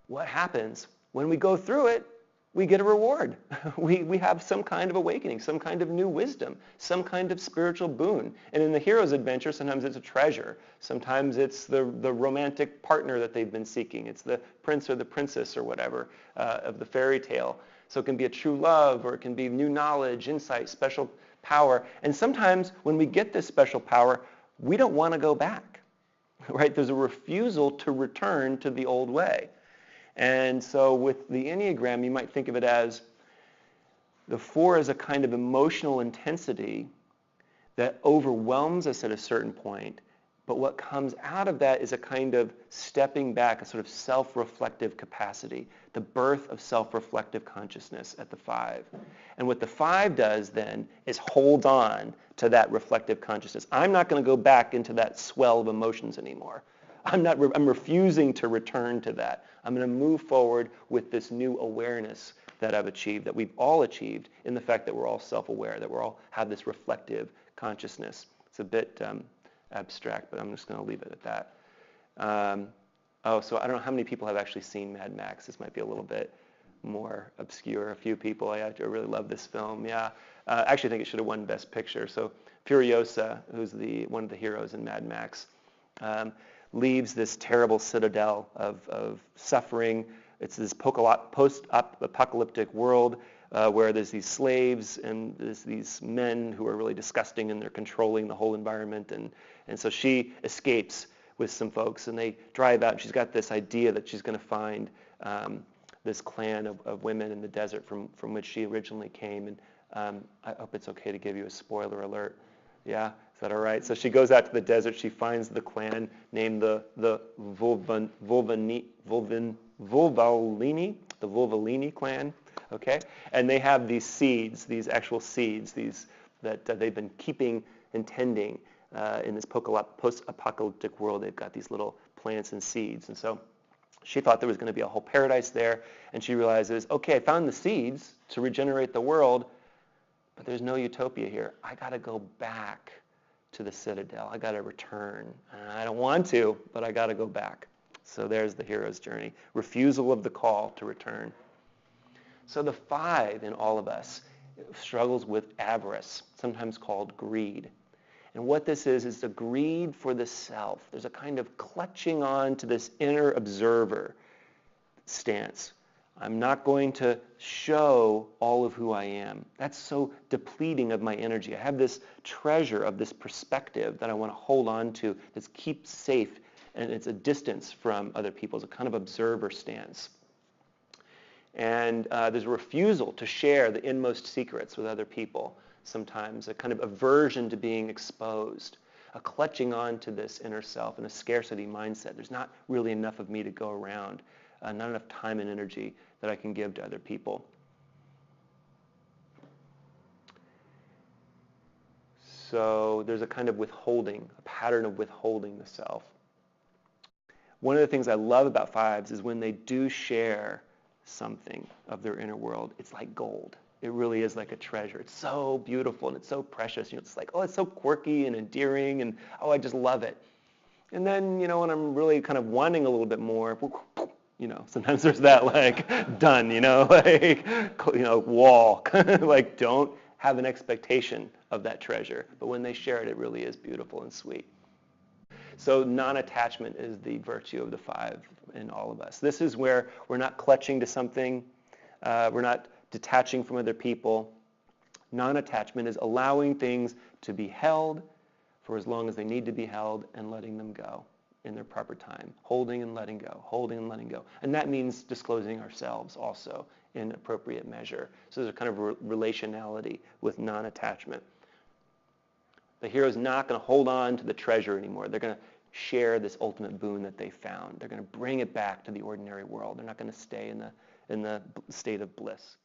what happens? When we go through it, we get a reward. We have some kind of awakening, some kind of new wisdom, some kind of spiritual boon. And in the hero's adventure, sometimes it's a treasure. Sometimes it's the romantic partner that they've been seeking. It's the prince or the princess or whatever of the fairy tale. So it can be a true love, or it can be new knowledge, insight, special power. And sometimes when we get this special power, we don't want to go back, right? There's a refusal to return to the old way. And so with the Enneagram, you might think of it as the 4 is a kind of emotional intensity that overwhelms us at a certain point. But what comes out of that is a kind of stepping back, a sort of self-reflective capacity, the birth of self-reflective consciousness at the 5. And what the 5 does then is hold on to that reflective consciousness. I'm not going to go back into that swell of emotions anymore. I'm refusing to return to that. I'm going to move forward with this new awareness that I've achieved, that we've all achieved, in the fact that we're all self-aware, that we all have this reflective consciousness. It's a bit abstract, but I'm just going to leave it at that. So I don't know how many people have actually seen Mad Max. This might be a little bit more obscure. A few people. I really love this film. Yeah. I actually think it should have won Best Picture. So Furiosa, who's one of the heroes in Mad Max, leaves this terrible citadel of suffering. It's this post-apocalyptic world where there's these slaves and there's these men who are really disgusting, and they're controlling the whole environment. And so she escapes with some folks, and they drive out, and she's got this idea that she's going to find this clan of women in the desert from which she originally came. And I hope it's okay to give you a spoiler alert. Yeah? Is that all right? So she goes out to the desert. She finds the clan named the Vulvalini clan. Okay? And they have these seeds, these actual seeds, that they've been keeping and tending in this post-apocalyptic world. They've got these little plants and seeds. And so she thought there was going to be a whole paradise there. And she realizes, okay, I found the seeds to regenerate the world, but there's no utopia here. I got to go back to the citadel. I got to return. I don't want to, but I got to go back. So there's the hero's journey. Refusal of the call to return. So the 5 in all of us struggles with avarice, sometimes called greed. And what this is the greed for the self. There's a kind of clutching on to this inner observer stance. I'm not going to show all of who I am. That's so depleting of my energy. I have this treasure of this perspective that I want to hold on to, that's keep safe, and it's a distance from other people. It's a kind of observer stance. And there's a refusal to share the inmost secrets with other people sometimes, a kind of aversion to being exposed, a clutching on to this inner self, and a scarcity mindset. There's not really enough of me to go around, not enough time and energy that I can give to other people. So there's a kind of withholding, a pattern of withholding the self. One of the things I love about 5s is when they do share something of their inner world, it's like gold. It really is like a treasure. It's so beautiful and it's so precious. It's like, oh, it's so quirky and endearing, and oh, I just love it. And then, when I'm really kind of wanting a little bit more, sometimes there's that like done, wall. Like, don't have an expectation of that treasure. But when they share it, it really is beautiful and sweet. So non-attachment is the virtue of the 5 in all of us. This is where we're not clutching to something. We're not detaching from other people. Non-attachment is allowing things to be held for as long as they need to be held and letting them go in their proper time. Holding and letting go, holding and letting go. And that means disclosing ourselves also in appropriate measure. So there's a kind of relationality with non-attachment. The hero's not going to hold on to the treasure anymore. They're going to share this ultimate boon that they found. They're going to bring it back to the ordinary world. They're not going to stay in the state of bliss.